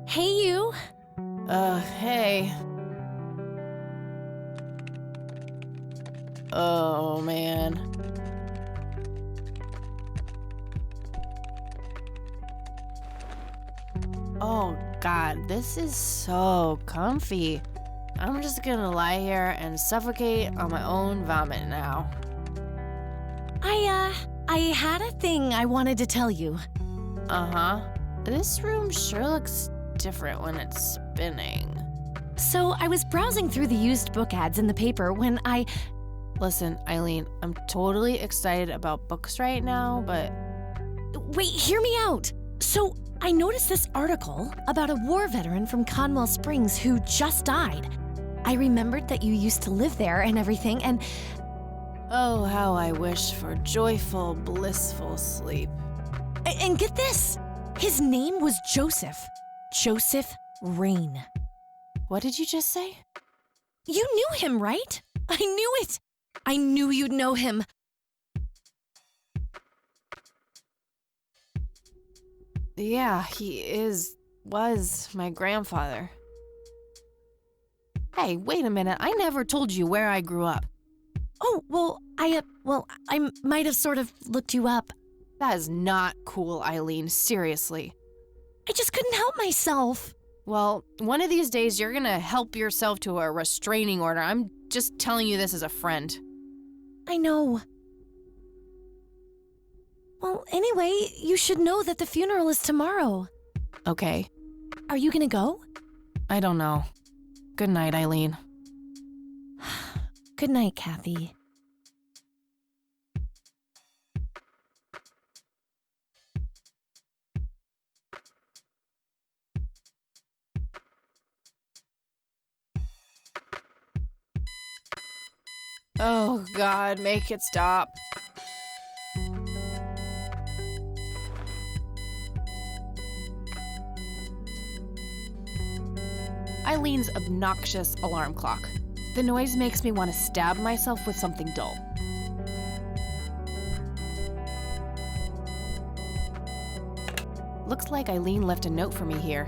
Hey, you. Hey. Oh, man. Oh, God, this is so comfy. I'm just gonna lie here and suffocate on my own vomit now. I had a thing I wanted to tell you. Uh-huh. This room sure looks different when it's spinning. So I was browsing through the used book ads in the paper when Listen, Eileen, I'm totally excited about books right now, but... Wait, hear me out. So I noticed this article about a war veteran from Conwell Springs who just died. I remembered that you used to live there and everything, and... Oh, how I wish for joyful, blissful sleep. And get this! His name was Joseph. Joseph Rain. What did you just say? You knew him, right? I knew it! I knew you'd know him. Yeah, was my grandfather. Hey, wait a minute. I never told you where I grew up. Oh, well, I might have sort of looked you up. That is not cool, Eileen. Seriously. I just couldn't help myself. Well, one of these days you're gonna help yourself to a restraining order. I'm just telling you this as a friend. I know. Well, anyway, you should know that the funeral is tomorrow. Okay. Are you gonna go? I don't know. Good night, Eileen. Good night, Kathy. Oh, God, make it stop. Eileen's obnoxious alarm clock. The noise makes me want to stab myself with something dull. Looks like Eileen left a note for me here.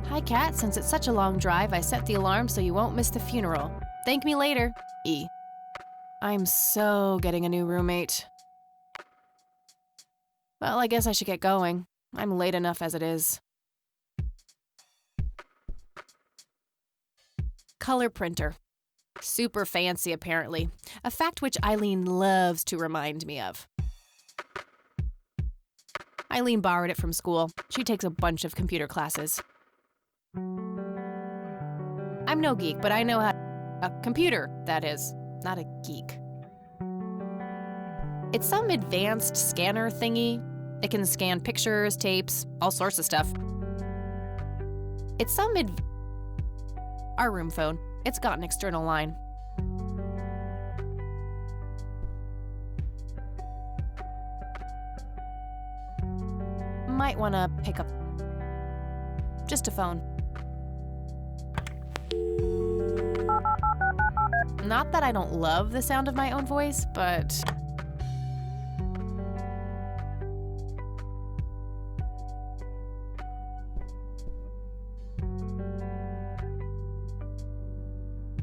Hi, Kat. Since it's such a long drive, I set the alarm so you won't miss the funeral. Thank me later. E. I'm so getting a new roommate. Well, I guess I should get going. I'm late enough as it is. Color printer. Super fancy, apparently. A fact which Eileen loves to remind me of. Eileen borrowed it from school. She takes a bunch of computer classes. I'm no geek, but I know how... A computer, that is. Not a geek. It's some advanced scanner thingy. It can scan pictures, tapes, all sorts of stuff. It's some Our room phone. It's got an external line. Might want to pick up just a phone. Not that I don't love the sound of my own voice, but...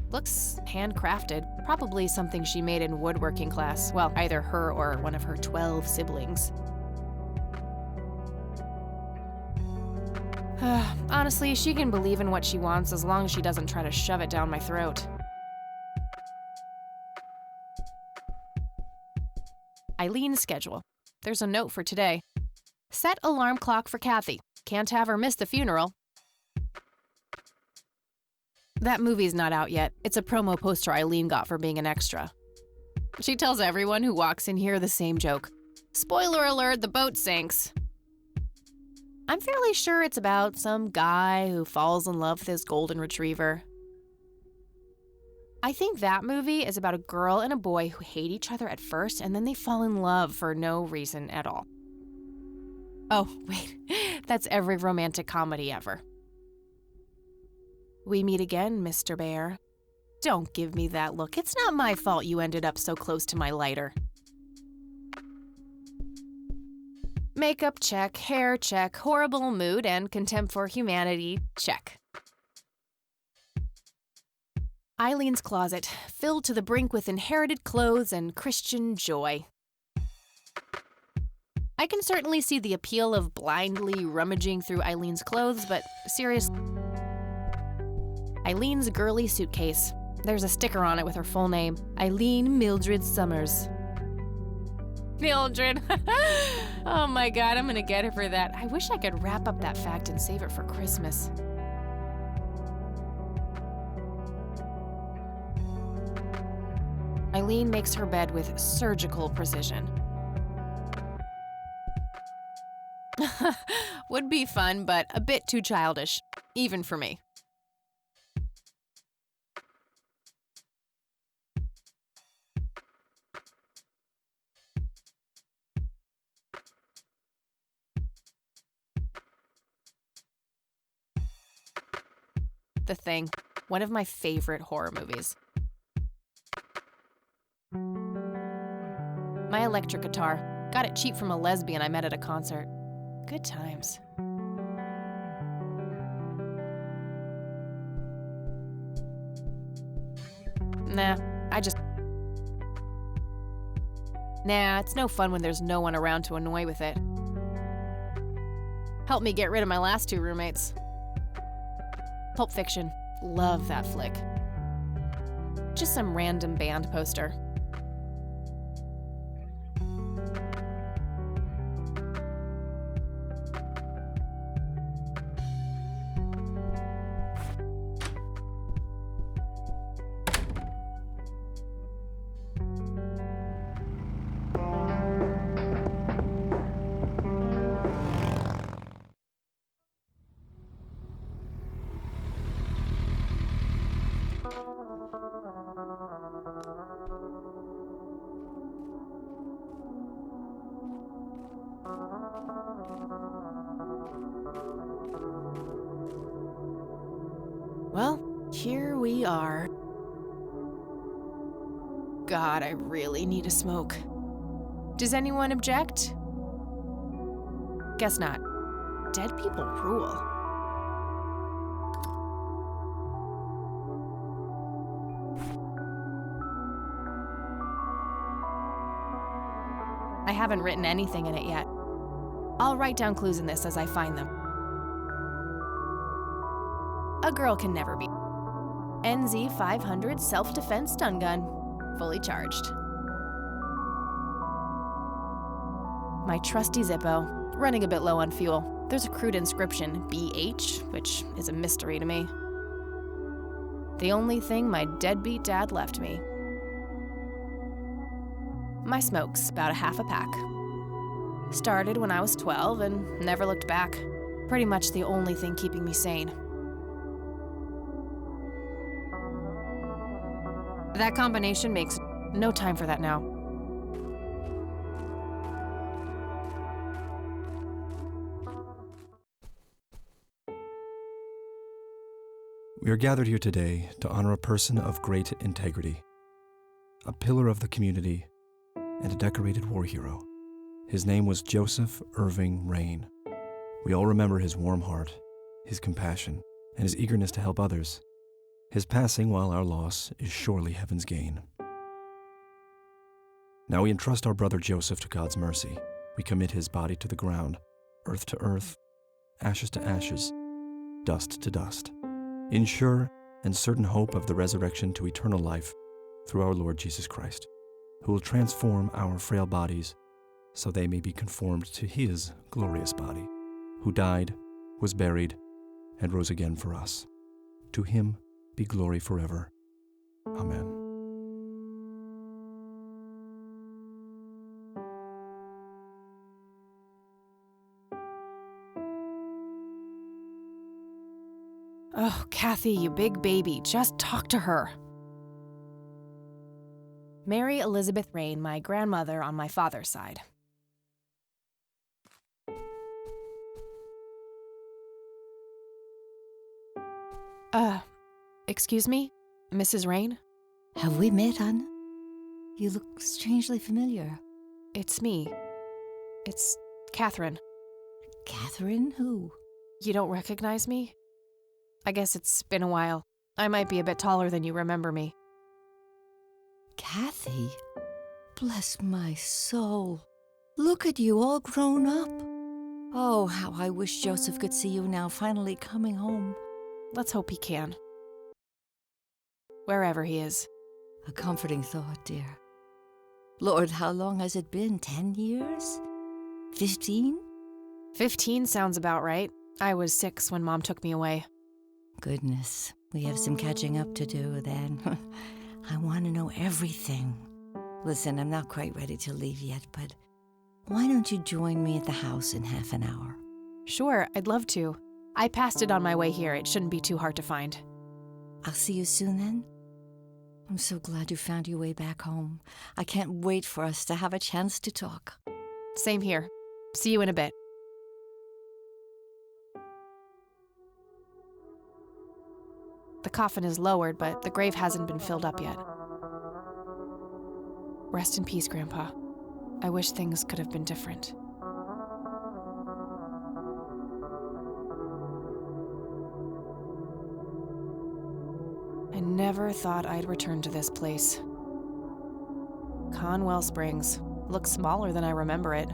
Looks handcrafted. Probably something she made in woodworking class. Well, either her or one of her 12 siblings. Honestly, she can believe in what she wants as long as she doesn't try to shove it down my throat. Eileen's schedule. There's a note for today. Set alarm clock for Kathy. Can't have her miss the funeral. That movie's not out yet. It's a promo poster Eileen got for being an extra. She tells everyone who walks in here the same joke. Spoiler alert, the boat sinks. I'm fairly sure it's about some guy who falls in love with his golden retriever. I think that movie is about a girl and a boy who hate each other at first and then they fall in love for no reason at all. Oh, wait, that's every romantic comedy ever. We meet again, Mr. Bear. Don't give me that look. It's not my fault you ended up so close to my lighter. Makeup, check. Hair, check. Horrible mood and contempt for humanity, check. Eileen's closet, filled to the brink with inherited clothes and Christian joy. I can certainly see the appeal of blindly rummaging through Eileen's clothes, but seriously. Eileen's girly suitcase. There's a sticker on it with her full name, Eileen Mildred Summers. Mildred. Oh my God, I'm gonna get her for that. I wish I could wrap up that fact and save it for Christmas. Eileen makes her bed with surgical precision. Would be fun, but a bit too childish, even for me. The Thing, one of my favorite horror movies. My electric guitar. Got it cheap from a lesbian I met at a concert. Good times. Nah, it's no fun when there's no one around to annoy with it. Helped me get rid of my last 2 roommates. Pulp Fiction. Love that flick. Just some random band poster. Well, here we are. God, I really need a smoke. Does anyone object? Guess not. Dead people rule. I haven't written anything in it yet. I'll write down clues in this as I find them. A girl can never be. NZ 500 self-defense stun gun, fully charged. My trusty Zippo, running a bit low on fuel. There's a crude inscription, BH, which is a mystery to me. The only thing my deadbeat dad left me. My smoke's about a half a pack. Started when I was 12 and never looked back. Pretty much the only thing keeping me sane. That combination makes no time for that now. We are gathered here today to honor a person of great integrity, a pillar of the community, and a decorated war hero. His name was Joseph Irving Rain. We all remember his warm heart, his compassion, and his eagerness to help others. His passing, while our loss, is surely heaven's gain. Now we entrust our brother Joseph to God's mercy. We commit his body to the ground, earth to earth, ashes to ashes, dust to dust, in sure and certain hope of the resurrection to eternal life through our Lord Jesus Christ, who will transform our frail bodies so they may be conformed to his glorious body, who died, was buried, and rose again for us. To him be glory forever. Amen. Oh, Kathy, you big baby, just talk to her. Mary Elizabeth Rain, my grandmother on my father's side. Excuse me, Mrs. Rain? Have we met, Anne? You look strangely familiar. It's me. It's Catherine. Catherine who? You don't recognize me? I guess it's been a while. I might be a bit taller than you remember me. Kathy? Bless my soul. Look at you, all grown up. Oh, how I wish Joseph could see you now, finally coming home. Let's hope he can. Wherever he is. A comforting thought, dear. Lord, how long has it been? 10 years? 15? 15 sounds about right. I was 6 when Mom took me away. Goodness, we have some catching up to do then. I want to know everything. Listen, I'm not quite ready to leave yet, but why don't you join me at the house in half an hour? Sure, I'd love to. I passed it on my way here. It shouldn't be too hard to find. I'll see you soon then. I'm so glad you found your way back home. I can't wait for us to have a chance to talk. Same here. See you in a bit. The coffin is lowered, but the grave hasn't been filled up yet. Rest in peace, Grandpa. I wish things could have been different. I never thought I'd return to this place. Conwell Springs looks smaller than I remember it.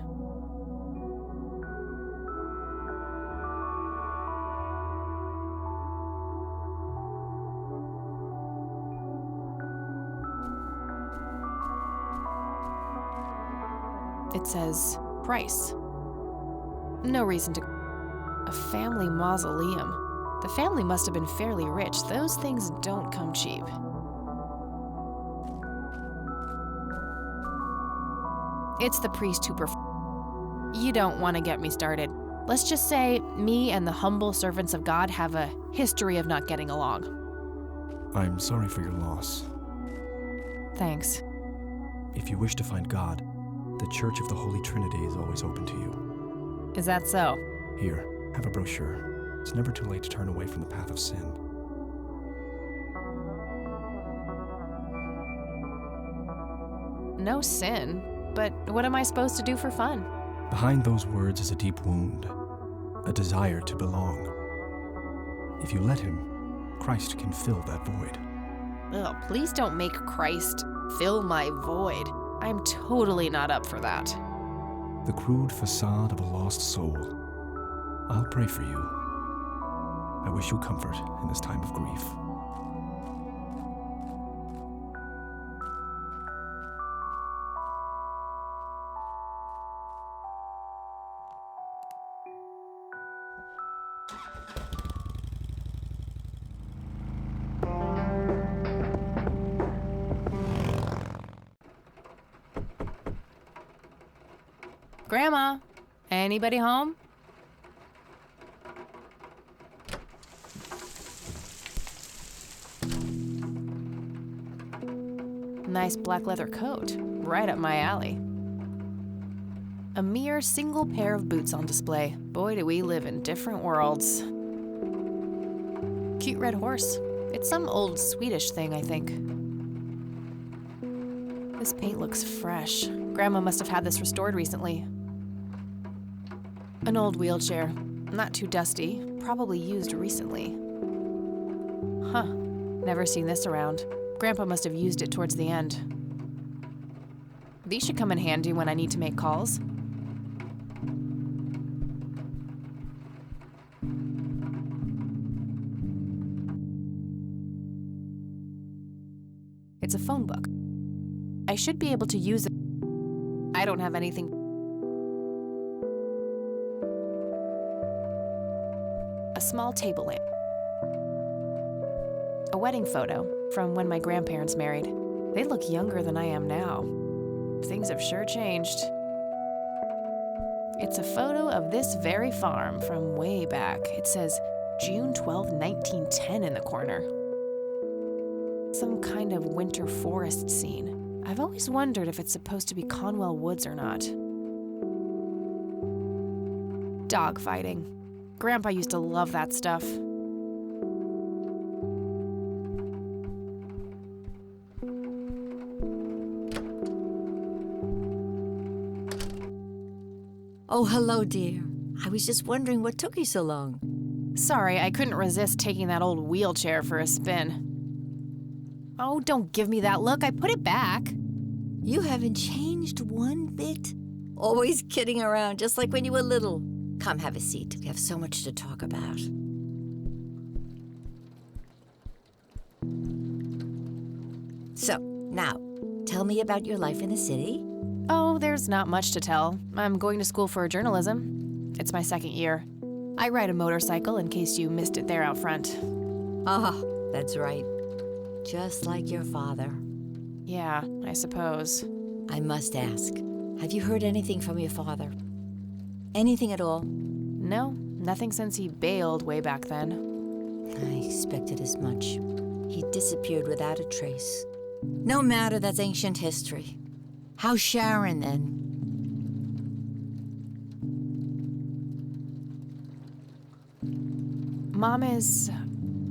It says price. No reason to. A family mausoleum. The family must have been fairly rich. Those things don't come cheap. It's the priest who You don't want to get me started. Let's just say me and the humble servants of God have a history of not getting along. I'm sorry for your loss. Thanks. If you wish to find God, the Church of the Holy Trinity is always open to you. Is that so? Here, have a brochure. It's never too late to turn away from the path of sin. No sin, but what am I supposed to do for fun? Behind those words is a deep wound, a desire to belong. If you let him, Christ can fill that void. Ugh, please don't make Christ fill my void. I'm totally not up for that. The crude facade of a lost soul. I'll pray for you. I wish you comfort in this time of grief. Grandma, anybody home? Nice black leather coat, right up my alley. A mere single pair of boots on display. Boy, do we live in different worlds. Cute red horse. It's some old Swedish thing, I think. This paint looks fresh. Grandma must have had this restored recently. An old wheelchair. Not too dusty. Probably used recently. Huh. Never seen this around. Grandpa must have used it towards the end. These should come in handy when I need to make calls. It's a phone book. I should be able to use it. I don't have anything. A small table lamp. A wedding photo from when my grandparents married. They look younger than I am now. Things have sure changed. It's a photo of this very farm from way back. It says June 12, 1910 in the corner. Some kind of winter forest scene. I've always wondered if it's supposed to be Conwell Woods or not. Dog fighting. Grandpa used to love that stuff. Oh, hello, dear. I was just wondering what took you so long. Sorry, I couldn't resist taking that old wheelchair for a spin. Oh, don't give me that look. I put it back. You haven't changed one bit. Always kidding around, just like when you were little. Come, have a seat. We have so much to talk about. So, now, tell me about your life in the city. Oh, there's not much to tell. I'm going to school for journalism. It's my second year. I ride a motorcycle in case you missed it there out front. Ah, that's right. Just like your father. Yeah, I suppose. I must ask, have you heard anything from your father? Anything at all? No, nothing since he bailed way back then. I expected as much. He disappeared without a trace. No matter, that's ancient history. How's Sharon, then? Mom is...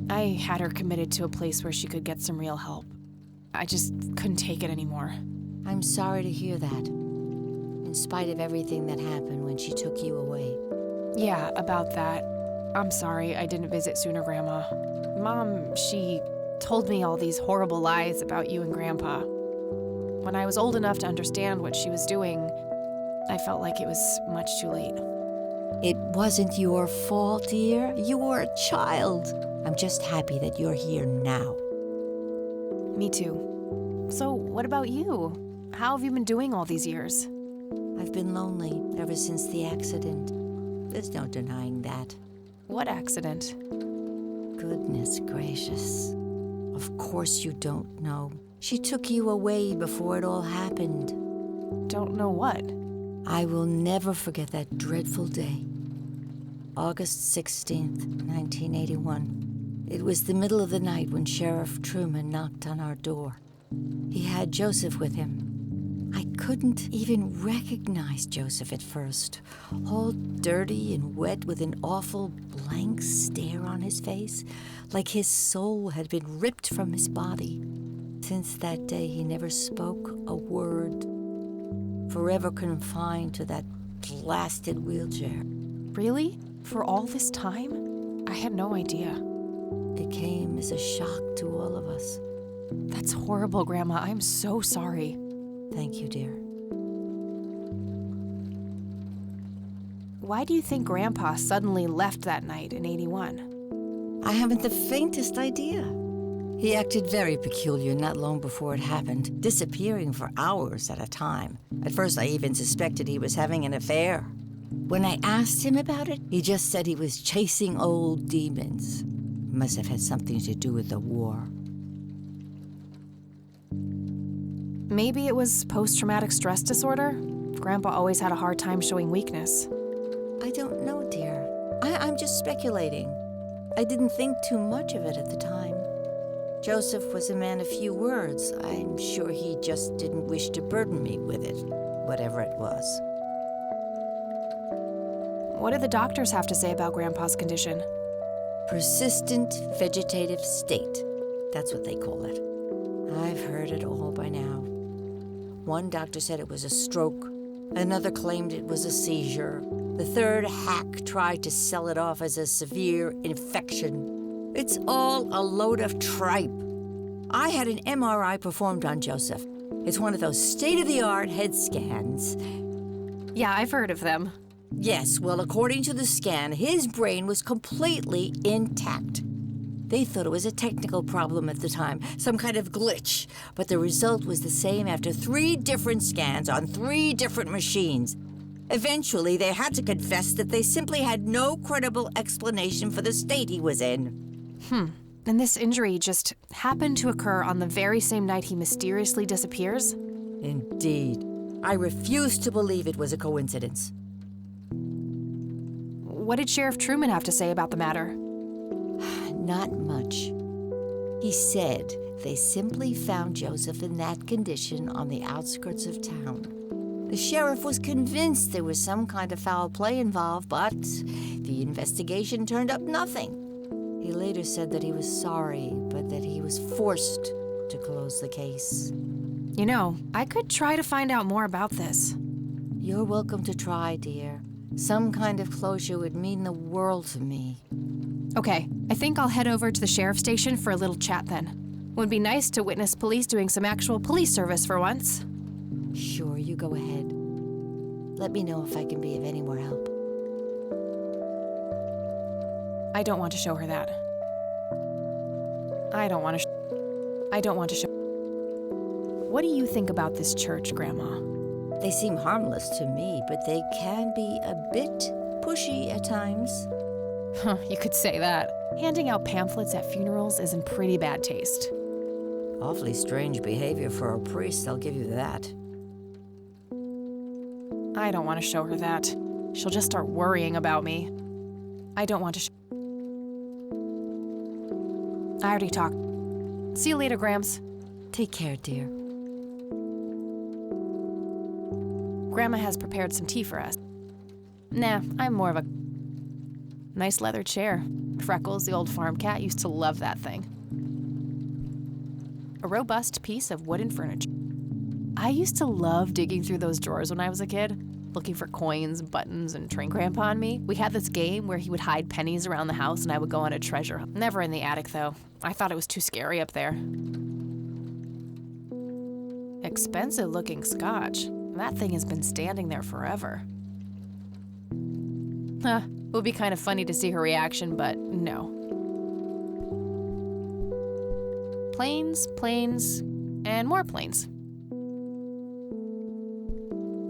I had her committed to a place where she could get some real help. I just couldn't take it anymore. I'm sorry to hear that. In spite of everything that happened when she took you away. Yeah, about that. I'm sorry I didn't visit sooner, Grandma. Mom, she told me all these horrible lies about you and Grandpa. When I was old enough to understand what she was doing, I felt like it was much too late. It wasn't your fault, dear. You were a child. I'm just happy that you're here now. Me too. So, what about you? How have you been doing all these years? I've been lonely ever since the accident. There's no denying that. What accident? Goodness gracious. Of course you don't know. She took you away before it all happened. Don't know what. I will never forget that dreadful day. August 16th, 1981. It was the middle of the night when Sheriff Truman knocked on our door. He had Joseph with him. I couldn't even recognize Joseph at first. All dirty and wet with an awful blank stare on his face, like his soul had been ripped from his body. Since that day, he never spoke a word, forever confined to that blasted wheelchair. Really? For all this time? I had no idea. It came as a shock to all of us. That's horrible, Grandma. I'm so sorry. Thank you, dear. Why do you think Grandpa suddenly left that night in '81? I haven't the faintest idea. He acted very peculiar not long before it happened, disappearing for hours at a time. At first, I even suspected he was having an affair. When I asked him about it, he just said he was chasing old demons. Must have had something to do with the war. Maybe it was post-traumatic stress disorder? Grandpa always had a hard time showing weakness. I don't know, dear. I'm just speculating. I didn't think too much of it at the time. Joseph was a man of few words. I'm sure he just didn't wish to burden me with it, whatever it was. What do the doctors have to say about Grandpa's condition? Persistent vegetative state. That's what they call it. I've heard it all by now. One doctor said it was a stroke. Another claimed it was a seizure. The third hack tried to sell it off as a severe infection. It's all a load of tripe. I had an MRI performed on Joseph. It's one of those state-of-the-art head scans. Yeah, I've heard of them. Yes, well, according to the scan, his brain was completely intact. They thought it was a technical problem at the time, some kind of glitch, but the result was the same after 3 different scans on 3 different machines. Eventually, they had to confess that they simply had no credible explanation for the state he was in. And this injury just happened to occur on the very same night he mysteriously disappears? Indeed. I refuse to believe it was a coincidence. What did Sheriff Truman have to say about the matter? Not much. He said they simply found Joseph in that condition on the outskirts of town. The sheriff was convinced there was some kind of foul play involved, but the investigation turned up nothing. He later said that he was sorry, but that he was forced to close the case. You know, I could try to find out more about this. You're welcome to try, dear. Some kind of closure would mean the world to me. Okay, I think I'll head over to the sheriff's station for a little chat then. Would be nice to witness police doing some actual police service for once. Sure, you go ahead. Let me know if I can be of any more help. I don't want to show her that. I don't want to show. What do you think about this church, Grandma? They seem harmless to me, but they can be a bit pushy at times. Huh, you could say that. Handing out pamphlets at funerals is in pretty bad taste. Awfully strange behavior for a priest, I'll give you that. I don't want to show her that. She'll just start worrying about me. I don't want to I already talked. See you later, Grams. Take care, dear. Grandma has prepared some tea for us. Nah, I'm more of a nice leather chair. Freckles, the old farm cat, used to love that thing. A robust piece of wooden furniture. I used to love digging through those drawers when I was a kid, looking for coins, buttons, and train Grandpa on me. We had this game where he would hide pennies around the house and I would go on a treasure hunt. Never in the attic, though. I thought it was too scary up there. Expensive-looking scotch. That thing has been standing there forever. Huh, it would be kind of funny to see her reaction, but no. Planes, planes, and more planes.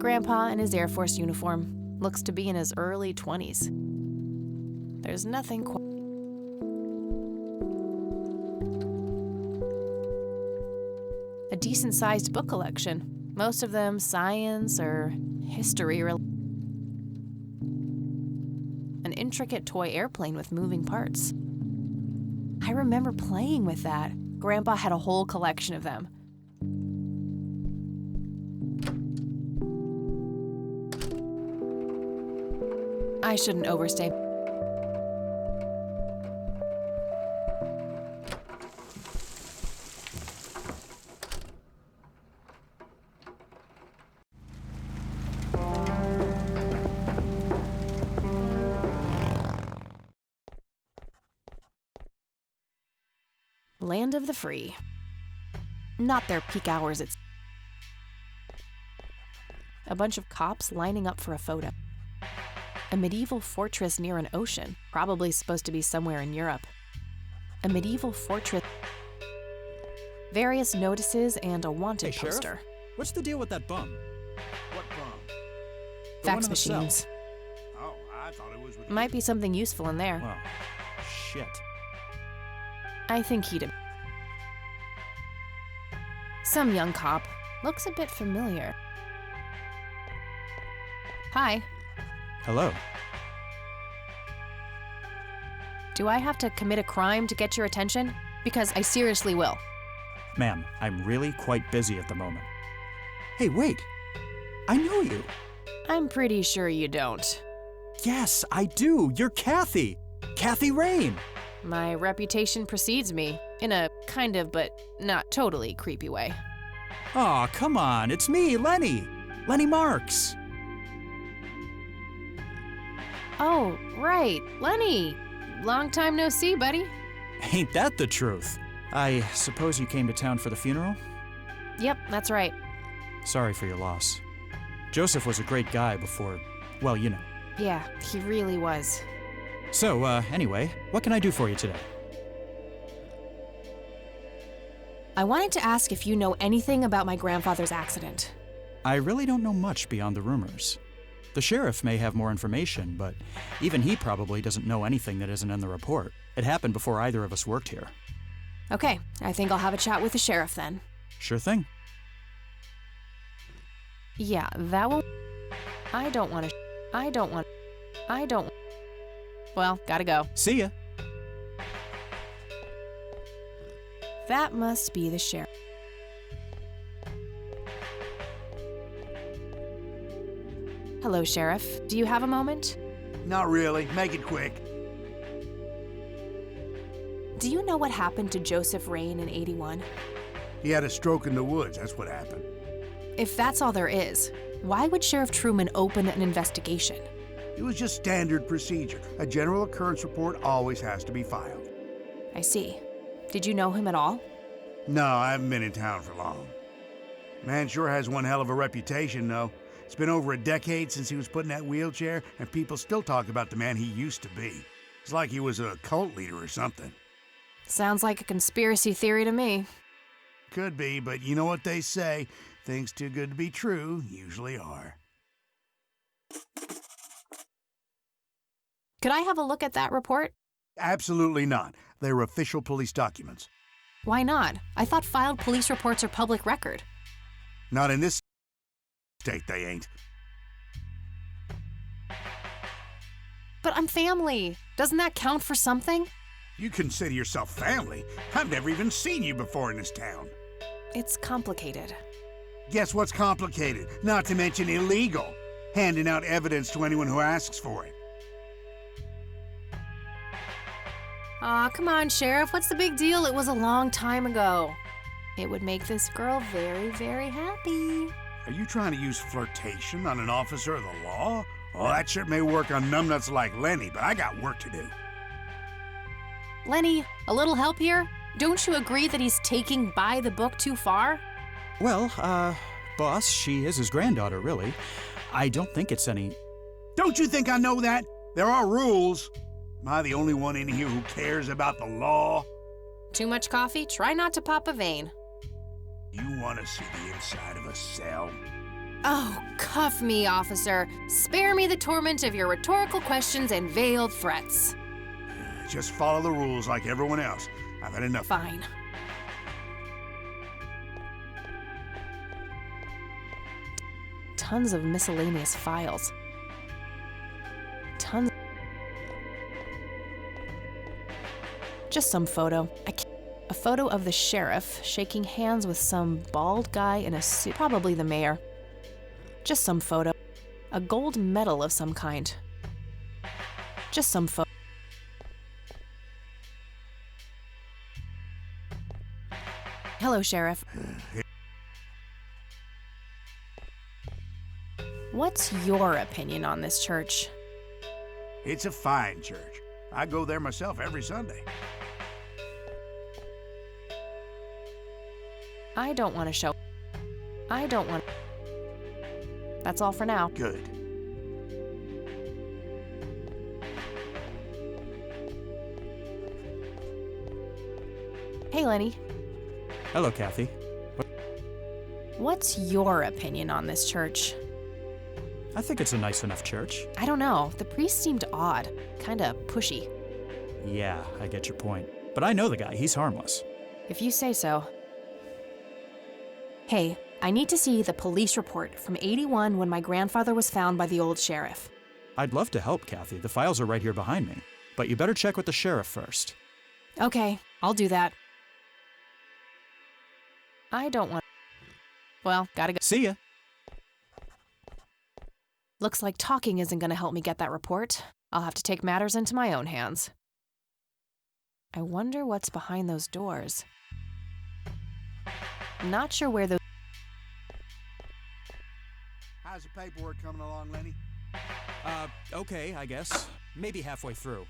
Grandpa in his Air Force uniform looks to be in his early 20s. There's nothing quite. A decent-sized book collection, most of them science or history. An intricate toy airplane with moving parts. I remember playing with that. Grandpa had a whole collection of them. I shouldn't overstay. Land of the free. Not their peak hours, it's a bunch of cops lining up for a photo. A medieval fortress near an ocean, probably supposed to be somewhere in Europe. A medieval fortress. Various notices and a wanted Hey, poster. Sheriff? What's the deal with that bum? What bum? The Fax one in the cell. machines. Oh, I thought it was with Might be something useful in there. Well, shit. I think he'd. Some young cop. Looks a bit familiar. Hi. Hello. Do I have to commit a crime to get your attention? Because I seriously will. Ma'am, I'm really quite busy at the moment. Hey, wait. I know you. I'm pretty sure you don't. Yes, I do. You're Kathy. Kathy Rain. My reputation precedes me, in a kind of but not totally creepy way. Aw, come on. It's me, Lenny. Lenny Marks. Oh, right, Lenny. Long time no see, buddy. Ain't that the truth? I suppose you came to town for the funeral? Yep, that's right. Sorry for your loss. Joseph was a great guy before, well, you know. Yeah, he really was. So, anyway, what can I do for you today? I wanted to ask if you know anything about my grandfather's accident. I really don't know much beyond the rumors. The sheriff may have more information, but even he probably doesn't know anything that isn't in the report. It happened before either of us worked here. Okay, I think I'll have a chat with the sheriff then. Sure thing. Yeah, that will. I don't want. Well, gotta go. See ya. That must be the sheriff. Hello, Sheriff. Do you have a moment? Not really. Make it quick. Do you know what happened to Joseph Rain in '81? He had a stroke in the woods. That's what happened. If that's all there is, why would Sheriff Truman open an investigation? It was just standard procedure. A general occurrence report always has to be filed. I see. Did you know him at all? No, I haven't been in town for long. Man sure has one hell of a reputation, though. It's been over a decade since he was put in that wheelchair, and people still talk about the man he used to be. It's like he was a cult leader or something. Sounds like a conspiracy theory to me. Could be, but you know what they say. Things too good to be true usually are. Could I have a look at that report? Absolutely not. They're official police documents. Why not? I thought filed police reports are public record. Not in this state, they ain't. But I'm family. Doesn't that count for something? You consider yourself family? I've never even seen you before in this town. It's complicated. Guess what's complicated? Not to mention illegal. Handing out evidence to anyone who asks for it. Aw, come on, Sheriff. What's the big deal? It was a long time ago. It would make this girl very, very happy. Are you trying to use flirtation on an officer of the law? Oh, that shit may work on numbnuts like Lenny, but I got work to do. Lenny, a little help here? Don't you agree that he's taking by the book too far? Well, boss, she is his granddaughter, really. I don't think it's any... Don't you think I know that? There are rules. Am I the only one in here who cares about the law? Too much coffee? Try not to pop a vein. You want to see the inside of a cell? Oh, cuff me, officer. Spare me the torment of your rhetorical questions and veiled threats. Just follow the rules like everyone else. I've had enough. Fine. Tons of miscellaneous files. Tons. Just some photo. A photo of the sheriff shaking hands with some bald guy in a suit, probably the mayor. Just some photo. A gold medal of some kind. Just some photo. Hello, Sheriff. What's your opinion on this church? It's a fine church. I go there myself every Sunday. I don't want to show. I don't want. That's all for now. Good. Hey, Lenny. Hello, Kathy. What's your opinion on this church? I think it's a nice enough church. I don't know. The priest seemed odd. Kinda pushy. Yeah, I get your point. But I know the guy. He's harmless. If you say so. Hey, I need to see the police report from '81 when my grandfather was found by the old sheriff. I'd love to help, Kathy. The files are right here behind me. But you better check with the sheriff first. Okay, I'll do that. I don't want. Well, gotta go. See ya. Looks like talking isn't gonna help me get that report. I'll have to take matters into my own hands. I wonder what's behind those doors. I'm not sure where those. How's the paperwork coming along, Lenny? Okay, I guess. Maybe halfway through.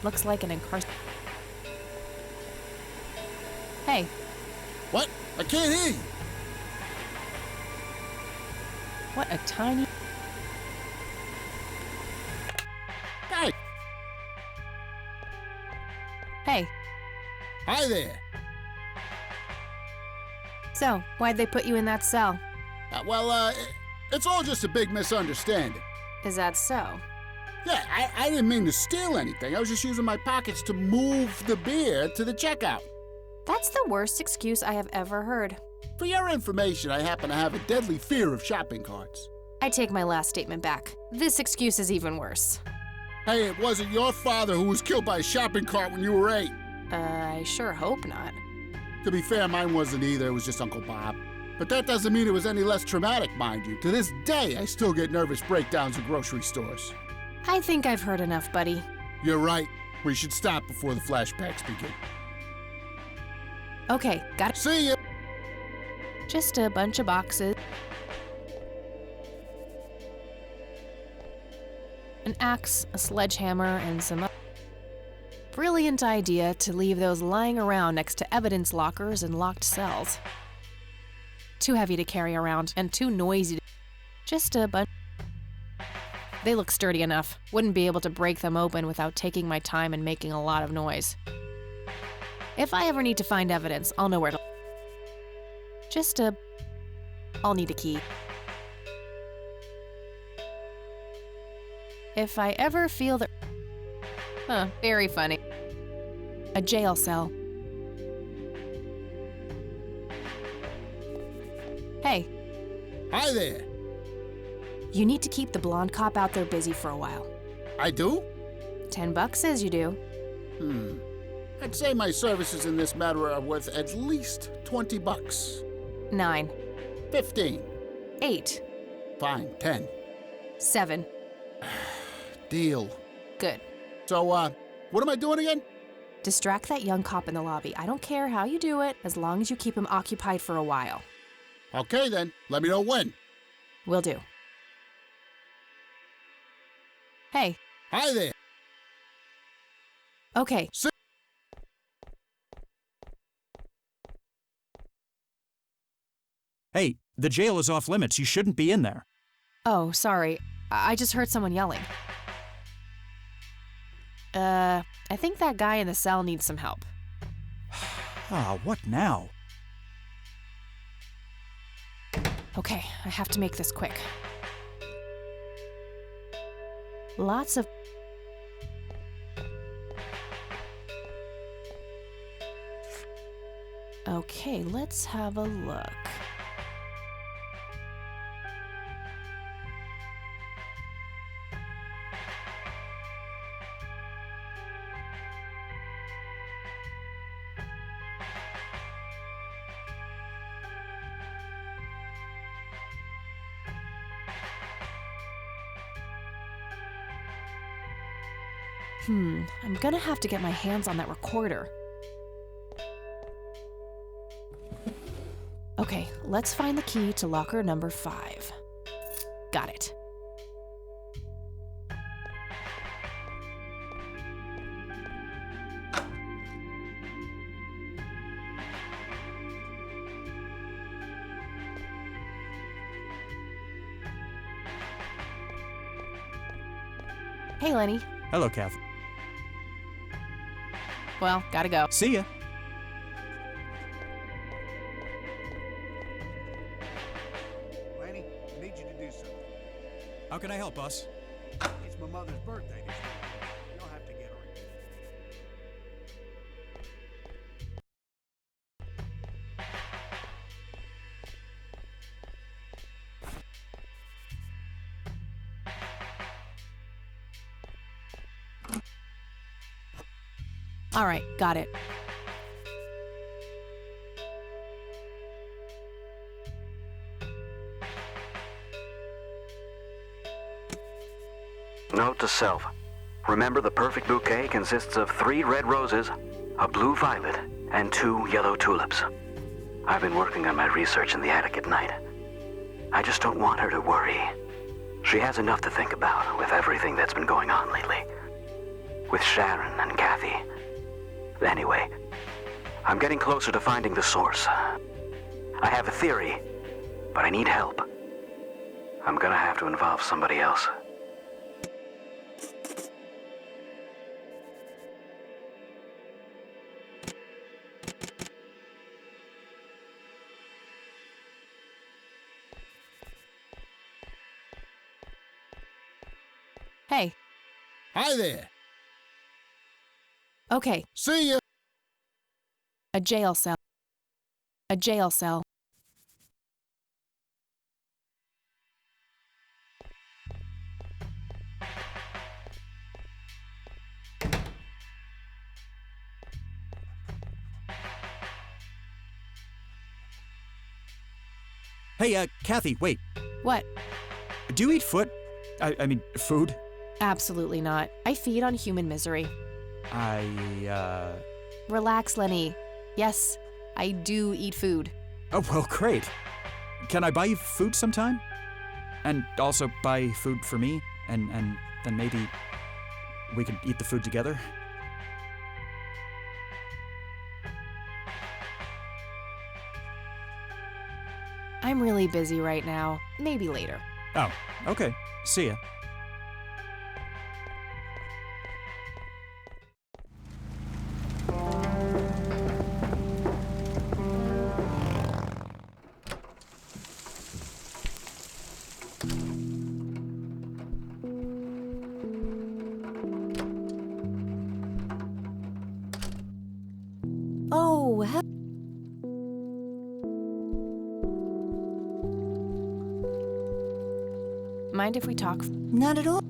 Looks like an incarceration. Hey, What? I can't hear you. what a tiny. Hey, Hey, hi there. so why'd they put you in that cell? It's all just a big misunderstanding. Is that so? Yeah, I didn't mean to steal anything. I was just using my pockets to move the beer to the checkout. That's the worst excuse I have ever heard. For your information, I happen to have a deadly fear of shopping carts. I take my last statement back. This excuse is even worse. Hey, it wasn't your father who was killed by a shopping cart when you were 8. I sure hope not. To be fair, mine wasn't either. It was just Uncle Bob. But that doesn't mean it was any less traumatic, mind you. To this day, I still get nervous breakdowns at grocery stores. I think I've heard enough, buddy. You're right. We should stop before the flashbacks begin. Okay, got it. See ya! Just a bunch of boxes. An axe, a sledgehammer, and some... Brilliant idea to leave those lying around next to evidence lockers and locked cells. Too heavy to carry around and too noisy. Just a bunch... They look sturdy enough. Wouldn't be able to break them open without taking my time and making a lot of noise. If I ever need to find evidence, I'll know where to... I'll need a key. If I ever feel that... very funny. A jail cell. Hey, Hi there. you need to keep the blonde cop out there busy for a while. I do? $10 says you do. I'd say my services in this matter are worth at least $20. 9, 15. 8, Fine, 10. 7. Deal. Good. So, what am I doing again? Distract that young cop in the lobby. I don't care how you do it, as long as you keep him occupied for a while. Okay then, let me know when. Will do. Hey, Hi there. okay. Hey, the jail is off limits. You shouldn't be in there. Oh, sorry. I just heard someone yelling. I think that guy in the cell needs some help. What now? Okay, I have to make this quick. Lots of... Okay, let's have a look. I'm gonna have to get my hands on that recorder. Okay, let's find the key to locker number 5. Got it. Hey, Lenny. Hello, Kathy. Well, gotta go. See ya. Lanny, I need you to do something. How can I help, boss? It's my mother's birthday this week. You'll have to get her a gift. All right, got it. Note to self. Remember, the perfect bouquet consists of 3 red roses, a blue violet, and 2 yellow tulips. I've been working on my research in the attic at night. I just don't want her to worry. She has enough to think about with everything that's been going on lately. With Sharon and Kathy. Anyway, I'm getting closer to finding the source. I have a theory, but I need help. I'm gonna have to involve somebody else. Hey, Hi there. okay, See ya. a jail cell. A jail cell. Hey, Kathy, wait. What? Do you eat foot? I mean, food? Absolutely not. I feed on human misery. I Relax, Lenny. Yes, I do eat food. Oh, well, great. Can I buy you food sometime? And also buy food for me? And then maybe we could eat the food together? I'm really busy right now. Maybe later. Oh, okay. See ya. Oh, Mind if we talk? not at all.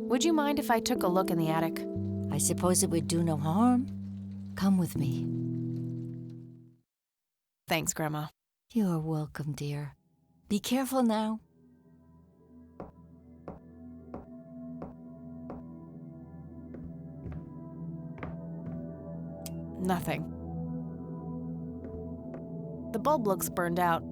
Would you mind if I took a look in the attic? I suppose it would do no harm. Come with me. Thanks, Grandma. You're welcome, dear. Be careful now. Nothing. The bulb looks burned out.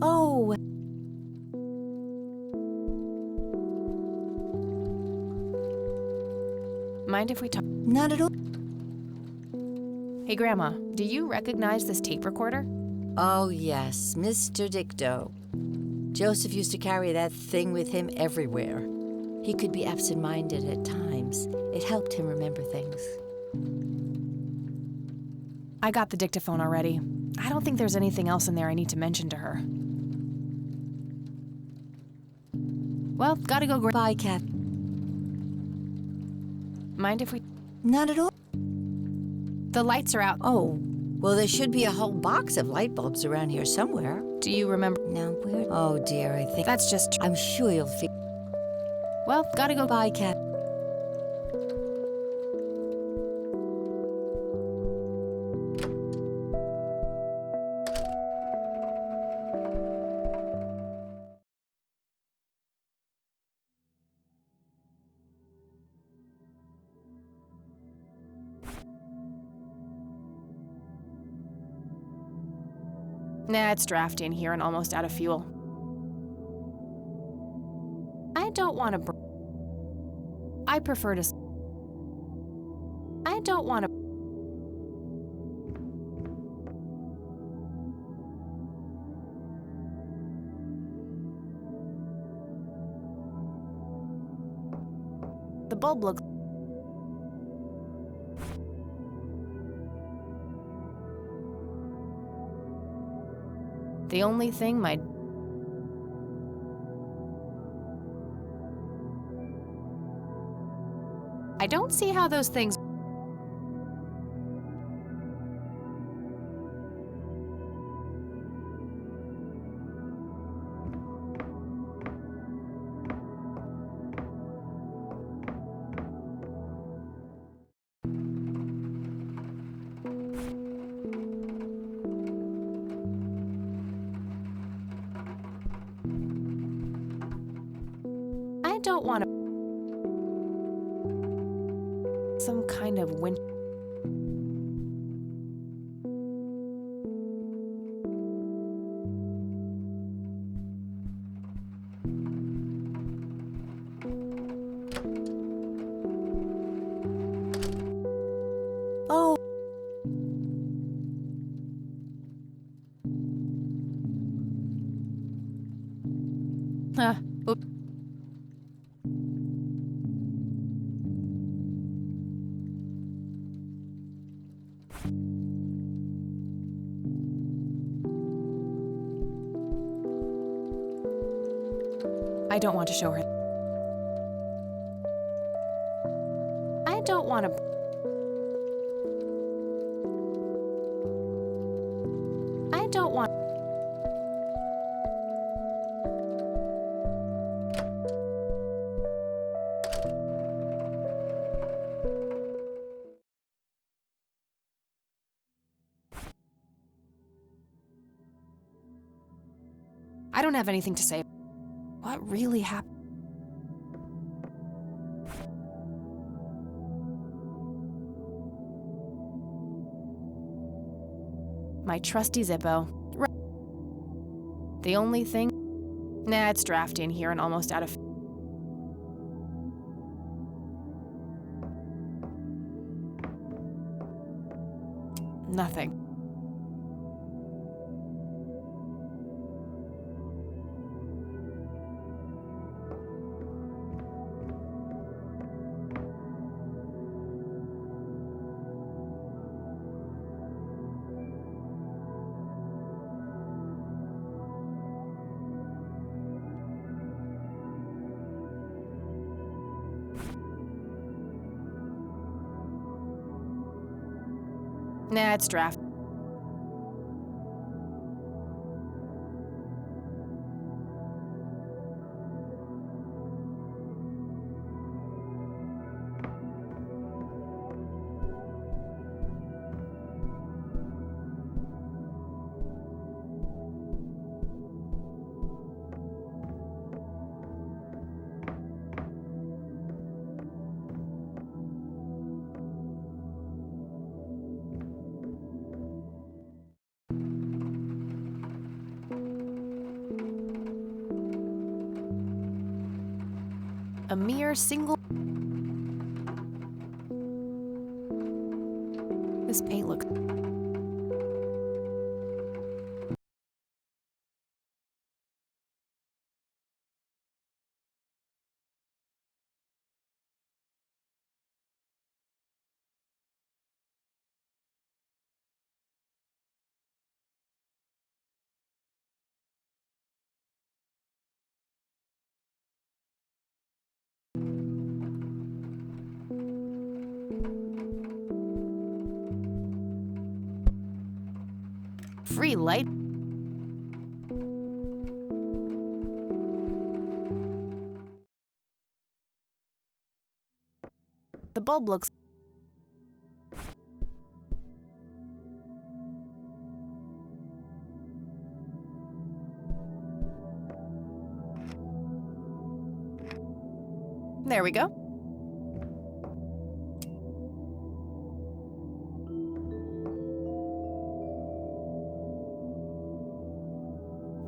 Oh, Mind if we talk? not at all. Hey, Grandma, do you recognize this tape recorder? Oh, yes, Mr. Dicto. Joseph used to carry that thing with him everywhere. He could be absent-minded at times. It helped him remember things. I got the dictaphone already. I don't think there's anything else in there I need to mention to her. Well, gotta go. Bye, Cat. Mind if we... Not at all. The lights are out. Oh, well, there should be a whole box of light bulbs around here somewhere. Do you remember? Now, where? Oh, dear, I think... That's just... I'm sure you'll feel... Well, gotta go. Bye, Cat. Nah, it's drafty in here and almost out of fuel. I don't want to... I prefer to... I don't want to... The bulb looks... The only thing my... I don't see how those things... I don't want to... Some kind of winter... Oh. Oops. I don't want to show her. I don't want to... I don't want... I don't have anything to say. What really happened? My trusty Zippo. The only thing... Nah, it's drafty in here and almost out of... Nothing. Nah, it's draft. A mere single... This paint looks... Free light. The bulb looks... There we go.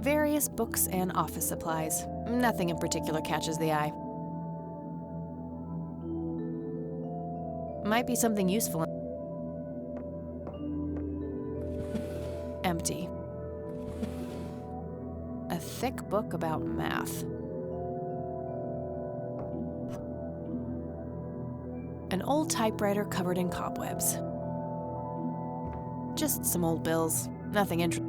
Various books and office supplies. Nothing in particular catches the eye. Might be something useful. Empty. A thick book about math. An old typewriter covered in cobwebs. Just some old bills. Nothing interesting.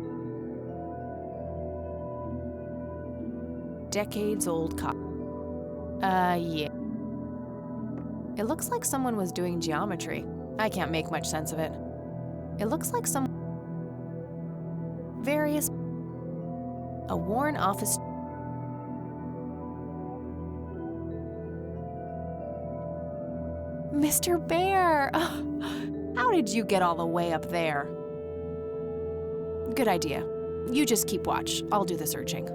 Decades-old yeah. It looks like someone was doing geometry. I can't make much sense of it. It looks like some... Various... A worn office... Mr. Bear! How did you get all the way up there? Good idea. You just keep watch. I'll do the searching.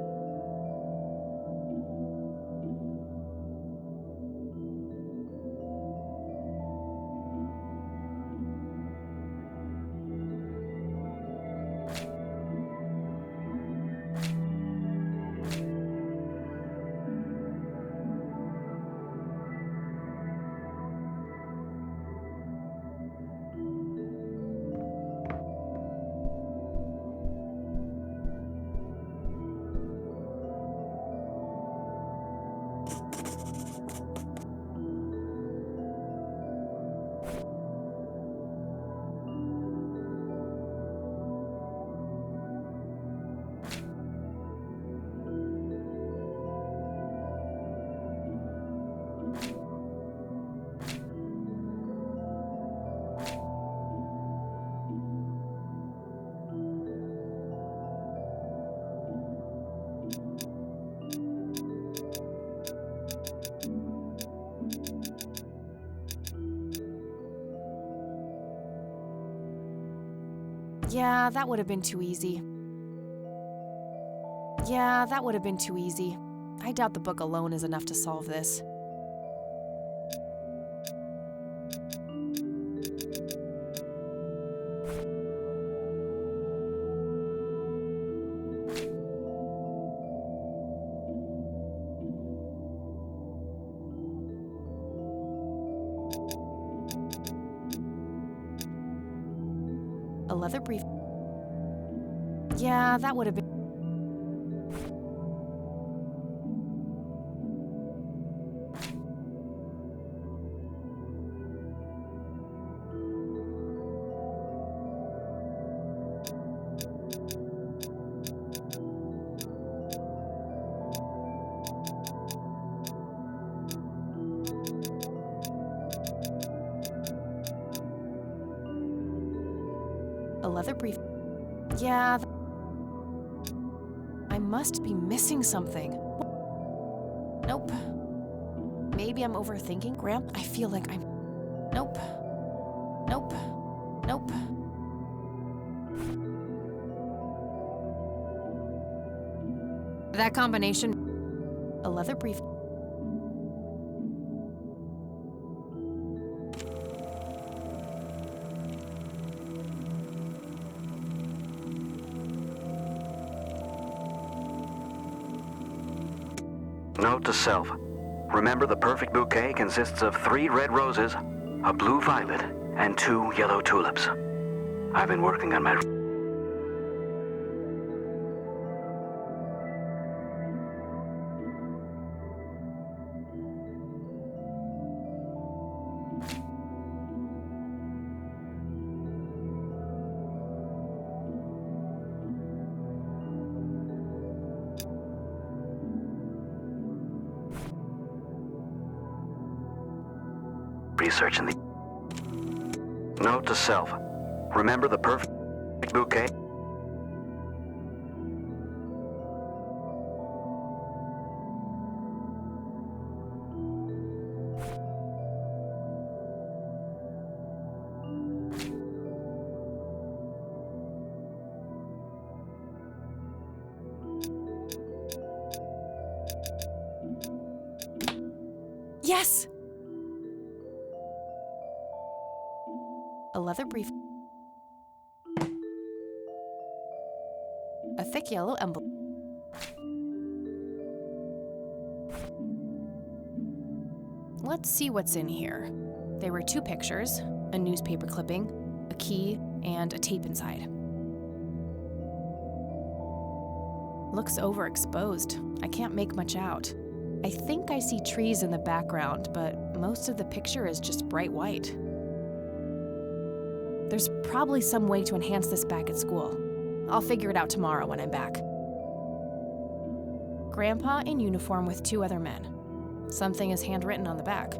Yeah, that would have been too easy. Yeah, that would have been too easy. I doubt the book alone is enough to solve this. A leather brief. Yeah, that would have been. A leather brief. Yeah. I must be missing something. Nope. Maybe I'm overthinking, Gramp. I feel like I'm. Nope. Nope. Nope. That combination. A leather brief. Note to self. Remember, the perfect bouquet consists of 3 red roses, a blue violet, and 2 yellow tulips. I've been working on my... research in the... Note to self. Remember, the perfect bouquet... Yes! A leather brief. A thick yellow envelope. Let's see what's in here. There were 2 pictures, a newspaper clipping, a key, and a tape inside. Looks overexposed. I can't make much out. I think I see trees in the background, but most of the picture is just bright white. There's probably some way to enhance this back at school. I'll figure it out tomorrow when I'm back. Grandpa in uniform with 2 other men. Something is handwritten on the back.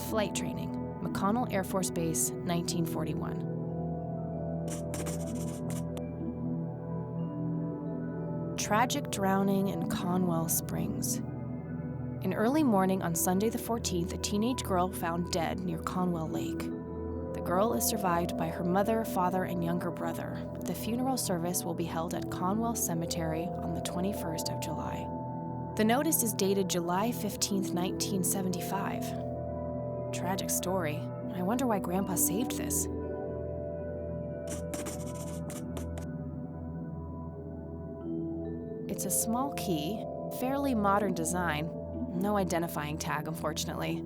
Flight training, McConnell Air Force Base, 1941. Tragic drowning in Conwell Springs. In early morning on Sunday the 14th, a teenage girl found dead near Conwell Lake. The girl is survived by her mother, father, and younger brother. The funeral service will be held at Conwell Cemetery on the 21st of July. The notice is dated July 15th, 1975. Tragic story. I wonder why Grandpa saved this. It's a small key, fairly modern design. No identifying tag, unfortunately.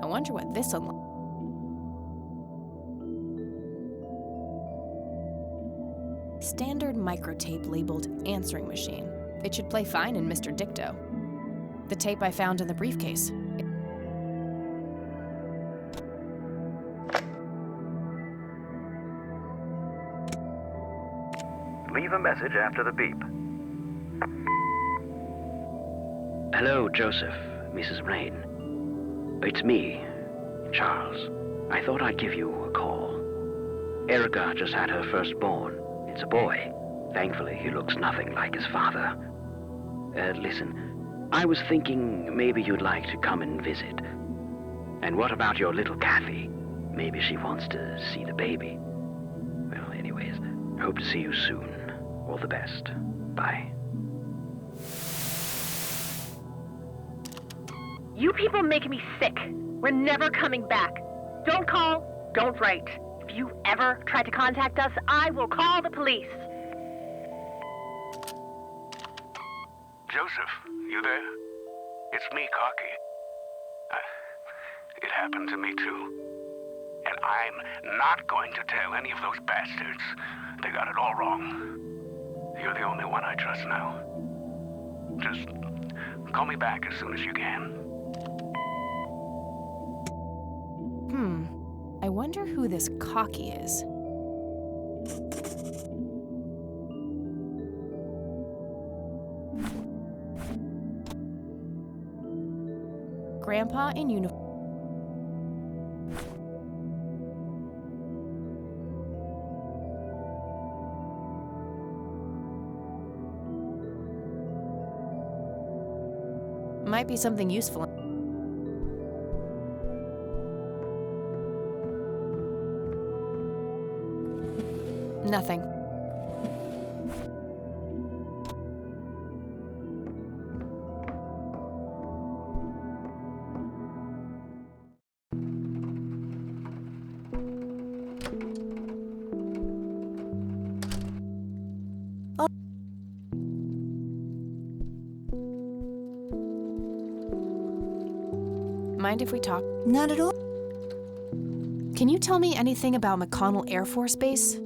I wonder what this unlocks. Standard microtape labeled answering machine. It should play fine in Mr. Dicto. The tape I found in the briefcase. Leave a message after the beep. Hello, Joseph, Mrs. Rain. It's me, Charles. I thought I'd give you a call. Erica just had her firstborn. It's a boy. Thankfully, he looks nothing like his father. Listen, I was thinking maybe you'd like to come and visit. And what about your little Kathy? Maybe she wants to see the baby. Well, anyways, hope to see you soon. All the best. Bye. You people make me sick. We're never coming back. Don't call, don't write. If you ever try to contact us, I will call the police. Joseph, you there? It's me, Cocky. It happened to me too. And I'm not going to tell any of those bastards. They got it all wrong. You're the only one I trust now. Just call me back as soon as you can. I wonder who this Cocky is. Grandpa in uniform. Might be something useful. Nothing. Mind if we talk? Not at all. Can you tell me anything about McConnell Air Force Base?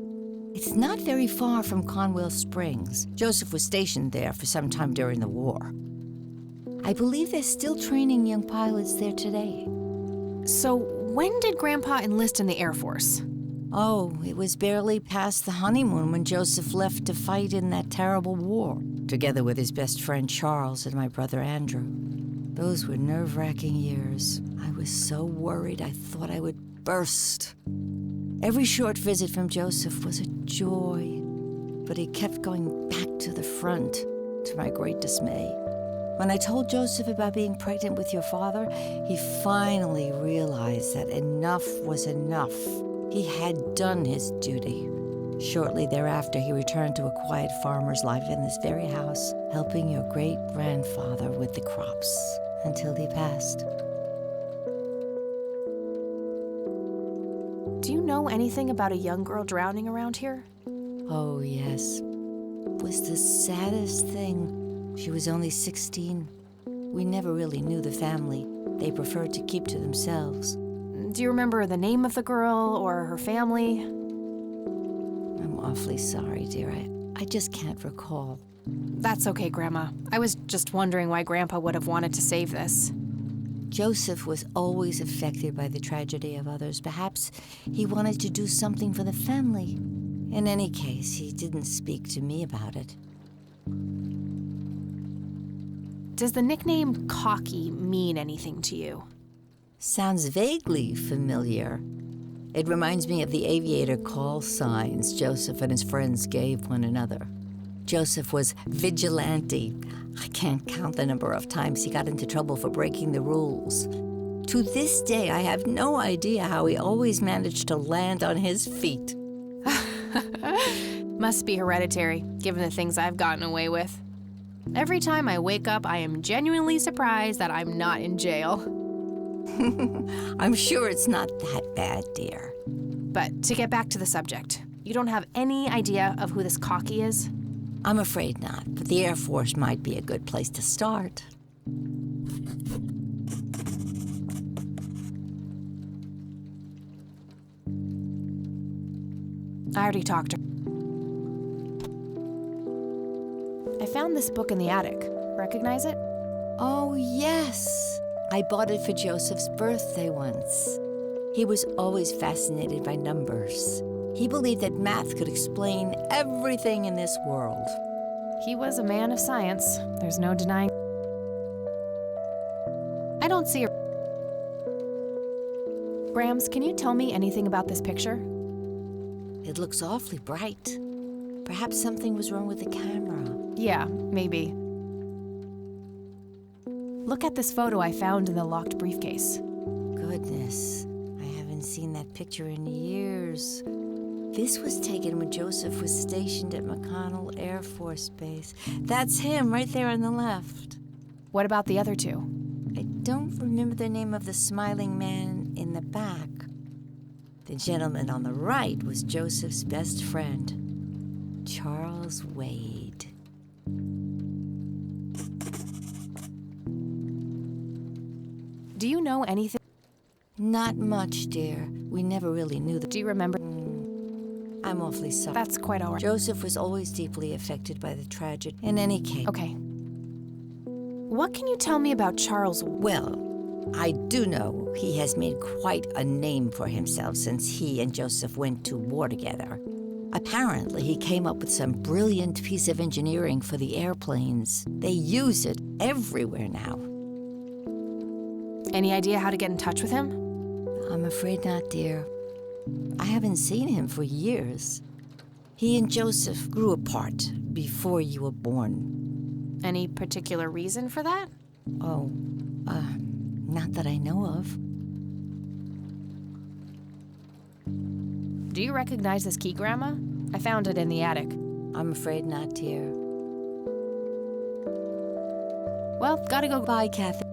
It's not very far from Conwell Springs. Joseph was stationed there for some time during the war. I believe they're still training young pilots there today. So, when did Grandpa enlist in the Air Force? Oh, it was barely past the honeymoon when Joseph left to fight in that terrible war, together with his best friend Charles and my brother Andrew. Those were nerve-wracking years. I was so worried I thought I would burst. Every short visit from Joseph was a joy, but he kept going back to the front, to my great dismay. When I told Joseph about being pregnant with your father, he finally realized that enough was enough. He had done his duty. Shortly thereafter, he returned to a quiet farmer's life in this very house, helping your great-grandfather with the crops, until he passed. Do you know anything about a young girl drowning around here? Oh, yes. It was the saddest thing. She was only 16. We never really knew the family. They preferred to keep to themselves. Do you remember the name of the girl or her family? I'm awfully sorry, dear. I just can't recall. That's okay, Grandma. I was just wondering why Grandpa would have wanted to save this. Joseph was always affected by the tragedy of others. Perhaps he wanted to do something for the family. In any case, he didn't speak to me about it. Does the nickname Cocky mean anything to you? Sounds vaguely familiar. It reminds me of the aviator call signs Joseph and his friends gave one another. Joseph was vigilante. I can't count the number of times he got into trouble for breaking the rules. To this day, I have no idea how he always managed to land on his feet. Must be hereditary, given the things I've gotten away with. Every time I wake up, I am genuinely surprised that I'm not in jail. I'm sure it's not that bad, dear. But to get back to the subject, you don't have any idea of who this Cocky is? I'm afraid not, but the Air Force might be a good place to start. I already talked to her. I found this book in the attic. Recognize it? Oh, yes. I bought it for Joseph's birthday once. He was always fascinated by numbers. He believed that math could explain everything in this world. He was a man of science. There's no denying. I don't see her. Grams, can you tell me anything about this picture? It looks awfully bright. Perhaps something was wrong with the camera. Yeah, maybe. Look at this photo I found in the locked briefcase. Goodness, I haven't seen that picture in years. This was taken when Joseph was stationed at McConnell Air Force Base. That's him right there on the left. What about the other two? I don't remember the name of the smiling man in the back. The gentleman on the right was Joseph's best friend, Charles Wade. Do you know anything? Not much, dear. We never really knew Do you remember? I'm awfully sorry. That's quite all right. Joseph was always deeply affected by the tragedy. In any case. Okay. What can you tell me about Charles? Well, I do know he has made quite a name for himself since he and Joseph went to war together. Apparently, he came up with some brilliant piece of engineering for the airplanes. They use it everywhere now. Any idea how to get in touch with him? I'm afraid not, dear. I haven't seen him for years. He and Joseph grew apart before you were born. Any particular reason for that? Oh, not that I know of. Do you recognize this key, Grandma? I found it in the attic. I'm afraid not, dear. Well, gotta go. Bye, Kathy.